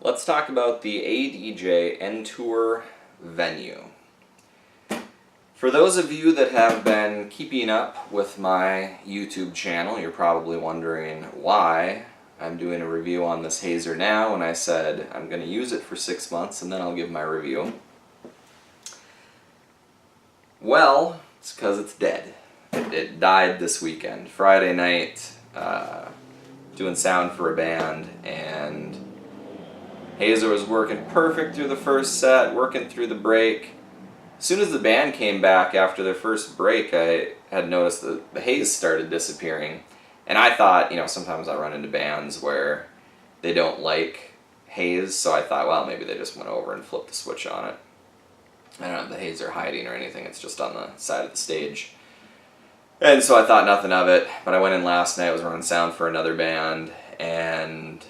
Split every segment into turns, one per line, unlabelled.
Let's talk about the ADJ Entour Venue. For those of you that have been keeping up with my YouTube channel, you're probably wondering why I'm doing a review on this hazer now, and I said I'm going to use it for 6 months and then I'll give my review. Well, it's because it's dead. It died this weekend, Friday night, doing sound for a band, and hazer was working perfect through the first set, working through the break. As soon as the band came back after their first break, I had noticed that the haze started disappearing. And I thought, sometimes I run into bands where they don't like haze, so I thought, well, maybe they just went over and flipped the switch on it. I don't have the hazer hiding or anything, it's just on the side of the stage. And so I thought nothing of it, but I went in last night, I was running sound for another band, and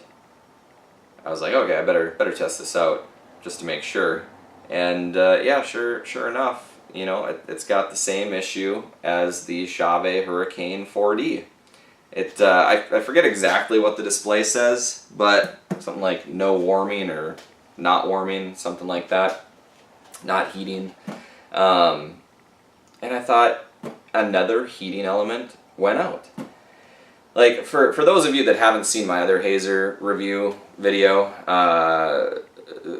I was like, okay, I better test this out just to make sure. And yeah, sure enough, it's got the same issue as the Fazer Hurricane 4D. I forget exactly what the display says, but something like no warming or not warming, something like that, not heating. And I thought another heating element went out. Like, for those of you that haven't seen my other hazer review video,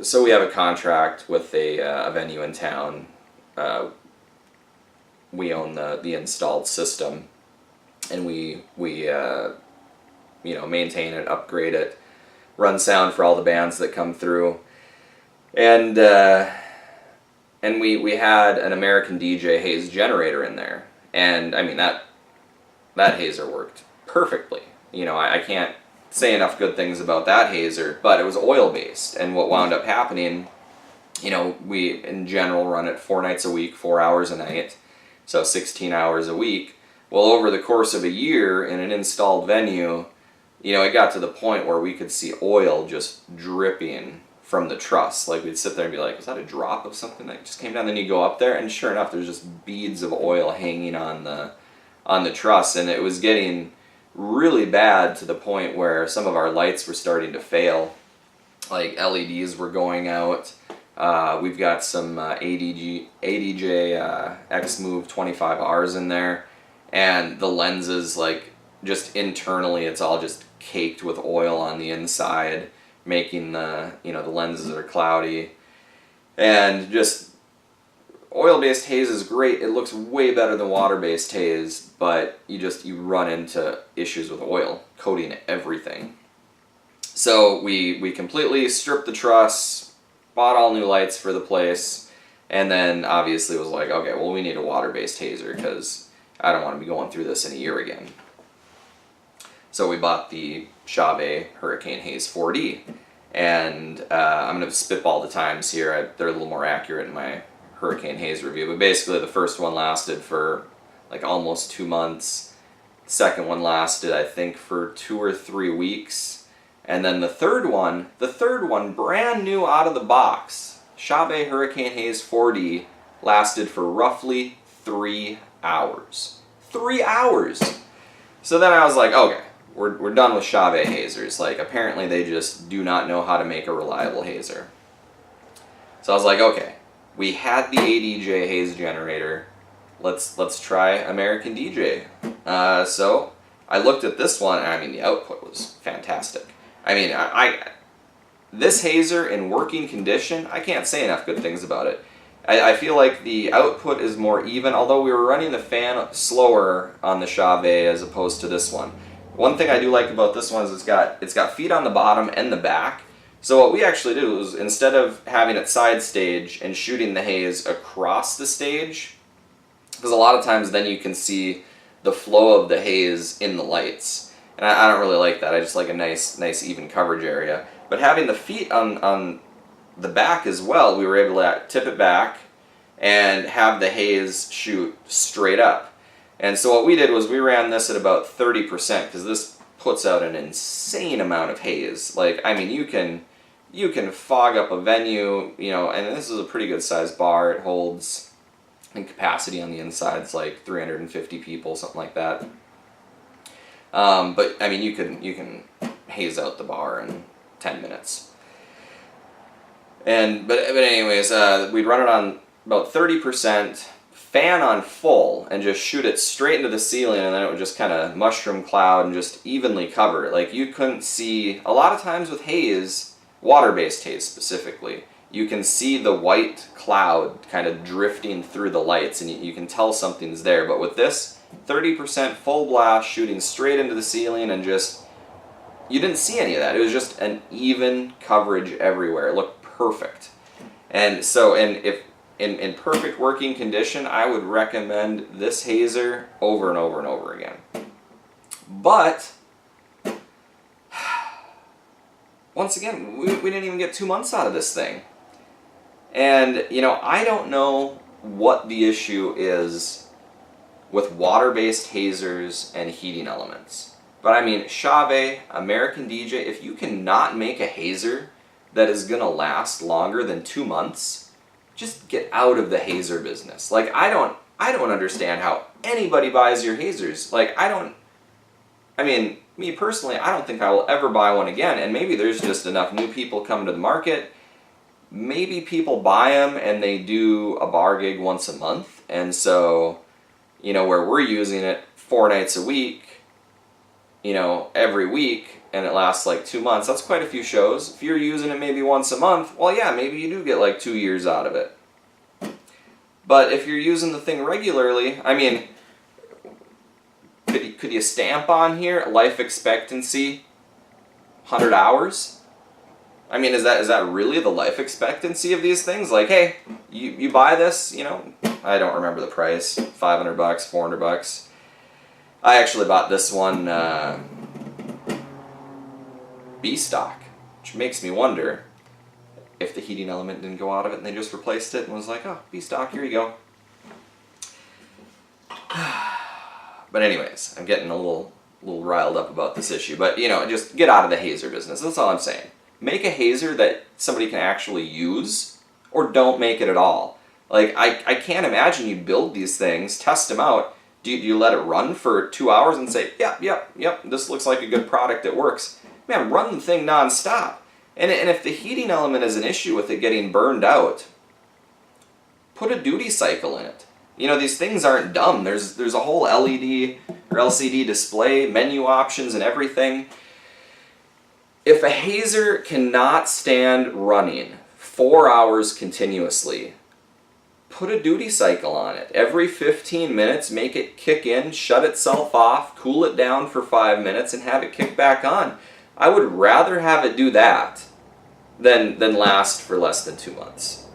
so we have a contract with a venue in town. We own the installed system, and we maintain it, upgrade it, run sound for all the bands that come through, and we had an American DJ haze generator in there, and I mean that hazer worked perfectly. I can't say enough good things about that hazer, but it was oil-based, and what wound up happening, we in general run it 4 nights a week, 4 hours a night, so 16 hours a week. Well, over the course of a year in an installed venue, it got to the point where we could see oil just dripping from the truss. Like, we'd sit there and be like, is that a drop of something that just came down? Then you go up there, and sure enough, there's just beads of oil hanging on the truss, and it was getting really bad to the point where some of our lights were starting to fail. Like, LEDs were going out. We've got some ADJ X-Move 25Rs in there, and the lenses, like, just internally, it's all just caked with oil on the inside, making the lenses are cloudy. And just oil-based haze is great. It looks way better than water-based haze, but you run into issues with oil coating everything. So we completely stripped the truss, bought all new lights for the place, and then obviously was like, okay, well, we need a water-based hazer because I don't want to be going through this in a year again. So we bought the Fazer Hurricane Haze 4D, and I'm going to spitball the times here. They're a little more accurate in my Hurricane Haze review, but basically the first one lasted for like almost 2 months. The second one lasted, I think, for 2 or 3 weeks, and then the third one, brand new out of the box, Fazer Hurricane Haze 4D, lasted for roughly 3 hours. 3 hours! So then I was like, okay, we're done with Fazer hazers. Like, apparently they just do not know how to make a reliable hazer. So I was like, okay, we had the ADJ haze generator. Let's try American DJ. So I looked at this one, and I mean, the output was fantastic. I mean, this hazer in working condition, I can't say enough good things about it. I feel like the output is more even, although we were running the fan slower on the Fazer as opposed to this one. One thing I do like about this one is it's got feet on the bottom and the back. So what we actually do is, instead of having it side stage and shooting the haze across the stage, because a lot of times then you can see the flow of the haze in the lights. And I don't really like that. I just like a nice even coverage area. But having the feet on the back as well, we were able to tip it back and have the haze shoot straight up. And so what we did was we ran this at about 30%, because this puts out an insane amount of haze. Like, I mean, you can fog up a venue, and this is a pretty good sized bar. It holds, I think, capacity on the inside is like 350 people, something like that. But I mean, you can haze out the bar in 10 minutes. But anyways, we'd run it on about 30%, fan on full, and just shoot it straight into the ceiling, and then it would just kind of mushroom cloud and just evenly cover it. Like, you couldn't see, a lot of times with haze, water-based haze specifically, you can see the white cloud kind of drifting through the lights, and you can tell something's there. But with this, 30% full blast, shooting straight into the ceiling, and just, you didn't see any of that. It was just an even coverage everywhere. It looked perfect. And so, if in perfect working condition, I would recommend this hazer over and over and over again. But once again, we didn't even get 2 months out of this thing. And, I don't know what the issue is with water-based hazers and heating elements. But I mean, Chave, American DJ, if you cannot make a hazer that is going to last longer than 2 months, just get out of the hazer business. Like, I don't understand how anybody buys your hazers. Like, me personally, I don't think I will ever buy one again. And maybe there's just enough new people coming to the market. Maybe people buy them and they do a bar gig once a month. And so, where we're using it 4 nights a week, every week, and it lasts like 2 months, that's quite a few shows. If you're using it maybe once a month, well, yeah, maybe you do get like 2 years out of it. But if you're using the thing regularly, I mean, could you stamp on here life expectancy 100 hours? I mean, is that really the life expectancy of these things? Like, hey, you buy this, I don't remember the price, $500, $400. I actually bought this one B stock, which makes me wonder if the heating element didn't go out of it and they just replaced it and was like, oh, B stock, here you go. But anyways, I'm getting a little riled up about this issue. But, just get out of the hazer business. That's all I'm saying. Make a hazer that somebody can actually use, or don't make it at all. Like, I can't imagine you build these things, test them out. Do you let it run for 2 hours and say, yep, this looks like a good product, it works? Man, run the thing nonstop. And if the heating element is an issue with it getting burned out, put a duty cycle in it. These things aren't dumb. There's a whole LED or LCD display, menu options and everything. If a hazer cannot stand running 4 hours continuously, put a duty cycle on it. Every 15 minutes, make it kick in, shut itself off, cool it down for 5 minutes, and have it kick back on. I would rather have it do that than last for less than 2 months.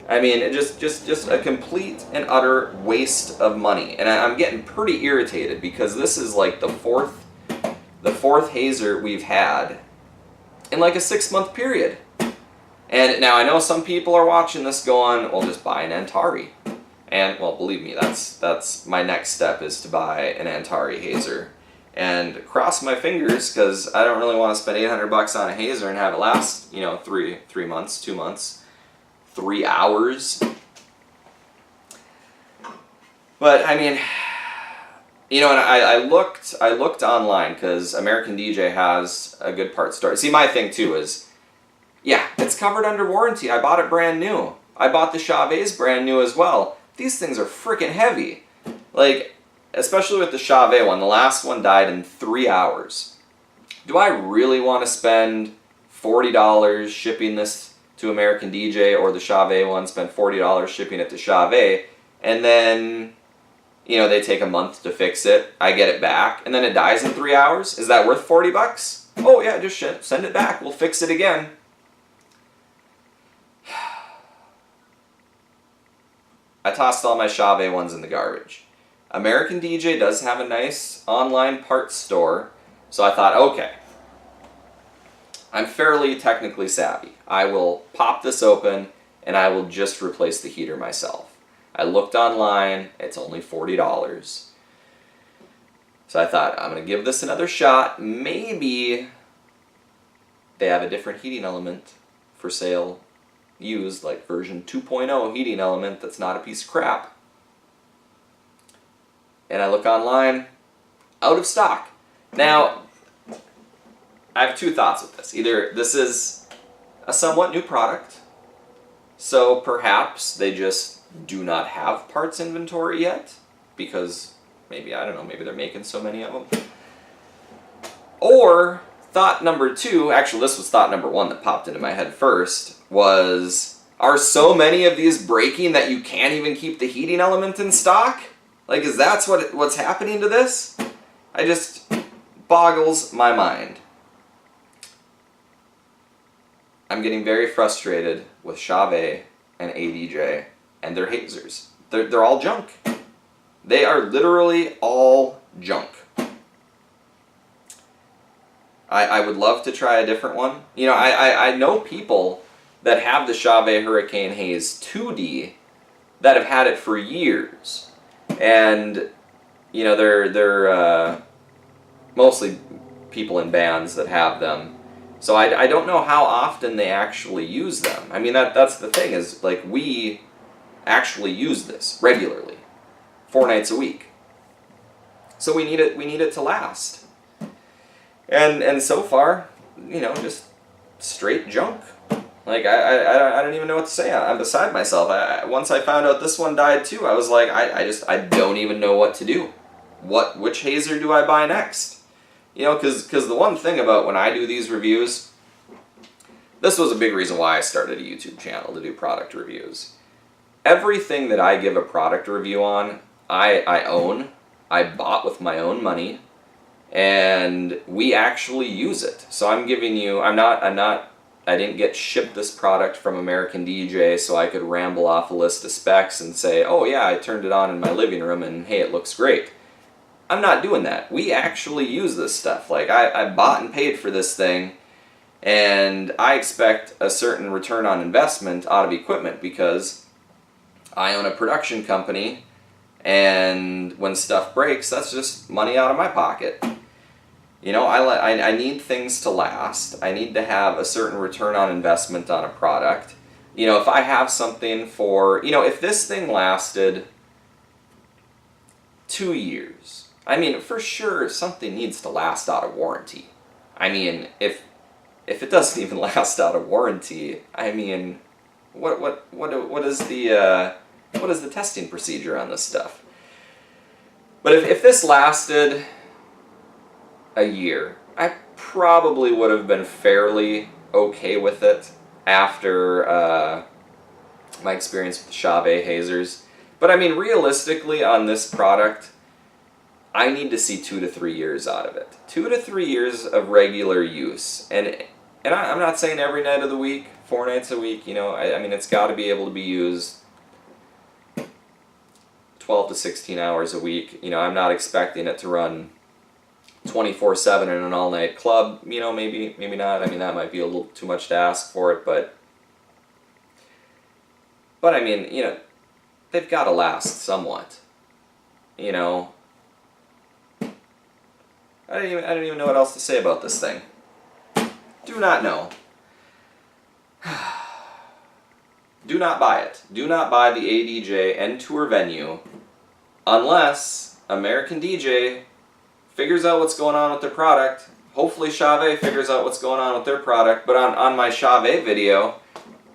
I mean, just a complete and utter waste of money. And I'm getting pretty irritated because this is like the fourth hazer we've had in like a 6-month period. And now I know some people are watching this going, well, just buy an Antari. And, well, believe me, that's my next step, is to buy an Antari hazer. And cross my fingers, because I don't really want to spend $800 on a hazer and have it last, 3 months, 2 months, 3 hours. But, I mean, and I looked online, because American DJ has a good part store. See, my thing, too, is, yeah, it's covered under warranty. I bought it brand new. I bought the Chaves brand new as well. These things are freaking heavy. Like, especially with the Chave one, the last one died in 3 hours. Do I really want to spend $40 shipping this to American DJ, or the Chave one, spend $40 shipping it to Chave, and then, they take a month to fix it, I get it back, and then it dies in 3 hours? Is that worth $40? Oh yeah, just send it back, we'll fix it again. I tossed all my Chave ones in the garbage. American DJ does have a nice online parts store, so I thought, okay, I'm fairly technically savvy. I will pop this open and I will just replace the heater myself. I looked online, it's only $40. So I thought, I'm going to give this another shot. Maybe they have a different heating element for sale, used, like version 2.0 heating element that's not a piece of crap. And I look online, out of stock. Now, I have two thoughts with this. Either this is a somewhat new product, So perhaps they just do not have parts inventory yet, because maybe, I don't know, maybe they're making so many of them. Or thought number two, actually this was thought number one that popped into my head first, was, are so many of these breaking that you can't even keep the heating element in stock? Like, is that what's happening to this? I just, boggles my mind. I'm getting very frustrated with Chave and ADJ and their hazers. They're all junk. They are literally all junk. I would love to try a different one. You know, I know people that have the Chave Hurricane Haze 2D that have had it for years. And, you know, they're mostly people in bands that have them. So I don't know how often they actually use them. I mean, that's the thing, is like, we actually use this regularly, 4 nights a week. So we need it to last. And so far, you know, just straight junk. Like, I don't even know what to say. I'm beside myself. Once I found out this one died too, I was like, I don't even know what to do. Which hazer do I buy next? You know, because the one thing about when I do these reviews, this was a big reason why I started a YouTube channel, to do product reviews. Everything that I give a product review on, I own. I bought with my own money, and we actually use it. So I'm giving you, I didn't get shipped this product from American DJ so I could ramble off a list of specs and say, oh yeah, I turned it on in my living room and hey, it looks great. I'm not doing that. We actually use this stuff. Like, I bought and paid for this thing, and I expect a certain return on investment out of equipment, because I own a production company, and when stuff breaks, that's just money out of my pocket. You know, I need things to last. I need to have a certain return on investment on a product. You know, if I have something for, you know, if this thing lasted 2 years, I mean, for sure, something needs to last out of warranty. I mean, if it doesn't even last out of warranty, I mean, what is the testing procedure on this stuff? But if this lasted a year, I probably would have been fairly okay with it after my experience with the Chave hazers. But I mean, realistically, on this product, I need to see 2 to 3 years out of it. 2 to 3 years of regular use. And I'm not saying every night of the week, 4 nights a week, you know, I mean, it's got to be able to be used 12 to 16 hours a week. You know, I'm not expecting it to run 24/7 in an all-night club. You know, maybe not. I mean, that might be a little too much to ask for it, but I mean, you know, they've got to last somewhat. You know, I don't even know what else to say about this thing. Do not know. Do not buy it. Do not buy the ADJ Entour Venue unless American DJ figures out what's going on with their product. Hopefully Chave figures out what's going on with their product. But on my Chave video,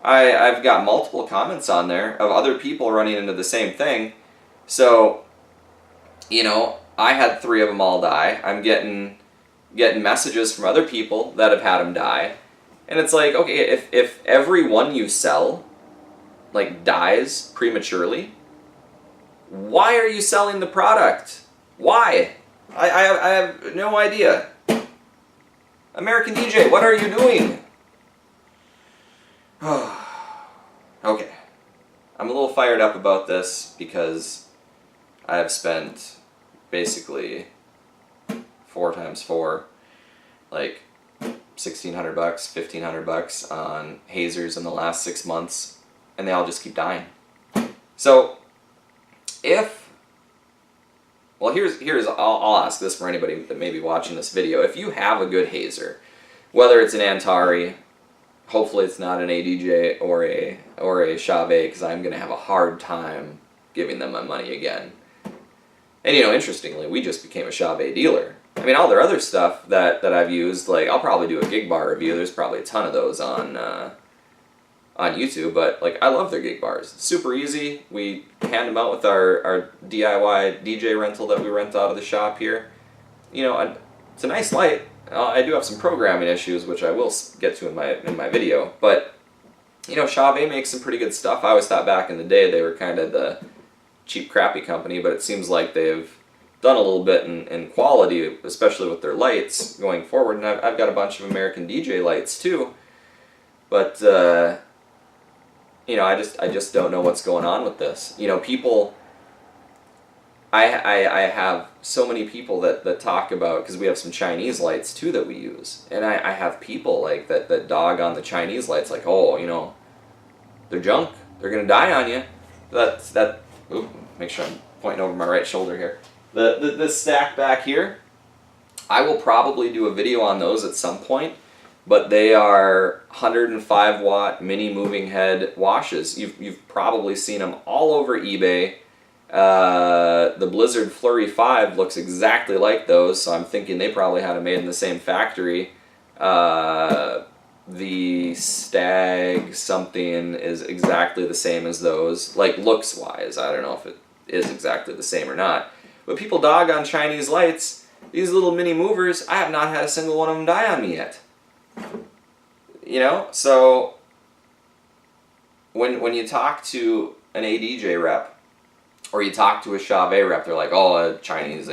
I've got multiple comments on there of other people running into the same thing. So, you know, I had 3 of them all die. I'm getting messages from other people that have had them die. And it's like, okay, if every one you sell, like, dies prematurely, why are you selling the product? Why? I have no idea. American DJ, what are you doing? Okay. I'm a little fired up about this because I have spent basically 4 times 4, like $1,600, $1,500 on hazers in the last 6 months, and they all just keep dying. So, I'll ask this for anybody that may be watching this video. If you have a good hazer, whether it's an Antari, hopefully it's not an ADJ or a Chave, because I'm going to have a hard time giving them my money again. And, you know, interestingly, we just became a Chave dealer. I mean, all their other stuff that I've used, like, I'll probably do a gig bar review. There's probably a ton of those on on YouTube, but like I love their gig bars. It's super easy. We hand them out with our DIY DJ rental that we rent out of the shop here. You know, it's a nice light. I do have some programming issues, which I will get to in my video, but you know, Chave makes some pretty good stuff. I always thought back in the day they were kind of the cheap, crappy company, but it seems like they've done a little bit in quality, especially with their lights going forward. And I've got a bunch of American DJ lights too, but you know, I just don't know what's going on with this. You know, people. I have so many people that talk about, because we have some Chinese lights too that we use, and I have people like that dog on the Chinese lights, like, oh, you know, they're junk, they're gonna die on you. Ooh, make sure I'm pointing over my right shoulder here. This stack back here, I will probably do a video on those at some point, but they are 105 watt mini moving head washes. You've probably seen them all over eBay. The Blizzard Flurry 5 looks exactly like those, so I'm thinking they probably had them made in the same factory. The Stag something is exactly the same as those, like looks wise. I don't know if it is exactly the same or not. But people dog on Chinese lights. These little mini movers, I have not had a single one of them die on me yet. You know, so when you talk to an ADJ rep, or you talk to a Chave rep, they're like, oh, Chinese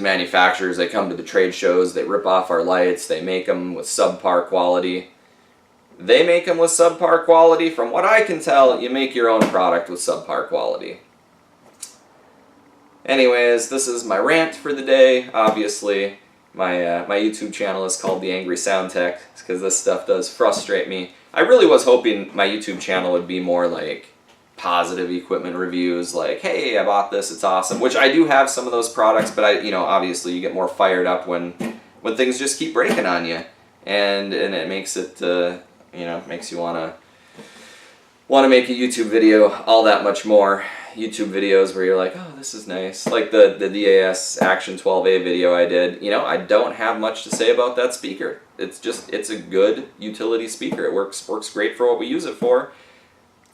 manufacturers, they come to the trade shows, they rip off our lights, they make them with subpar quality. They make them with subpar quality. From what I can tell, you make your own product with subpar quality. Anyways, this is my rant for the day. Obviously, my YouTube channel is called The Angry Sound Tech, because this stuff does frustrate me. I really was hoping my YouTube channel would be more like positive equipment reviews, like, hey, I bought this, it's awesome, which I do have some of those products, but you know, obviously you get more fired up when things just keep breaking on you, and it makes it, you know, makes you want to make a YouTube video all that much more. YouTube videos where you're like, oh, this is nice, like the DAS Action 12A video I did. You know, I don't have much to say about that speaker. It's a good utility speaker. It works great for what we use it for.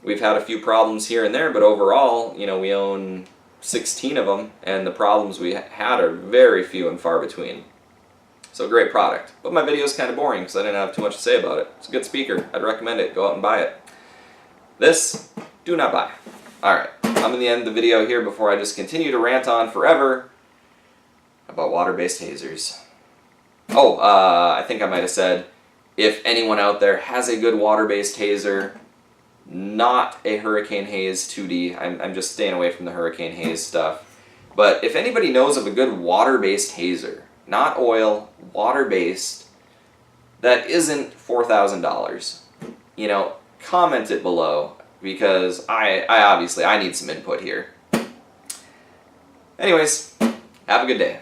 We've had a few problems here and there, but overall, you know, we own 16 of them, and the problems we had are very few and far between. So great product. But my video is kind of boring because I didn't have too much to say about it. It's a good speaker. I'd recommend it. Go out and buy it. This, do not buy. Alright, I'm in the end of the video here before I just continue to rant on forever about water-based hazers. Oh, I think I might have said, if anyone out there has a good water-based hazer, not a Hurricane Haze 2D. I'm just staying away from the Hurricane Haze stuff. But if anybody knows of a good water-based hazer, not oil, water-based, that isn't $4,000, you know, comment it below, because I obviously need some input here. Anyways, have a good day.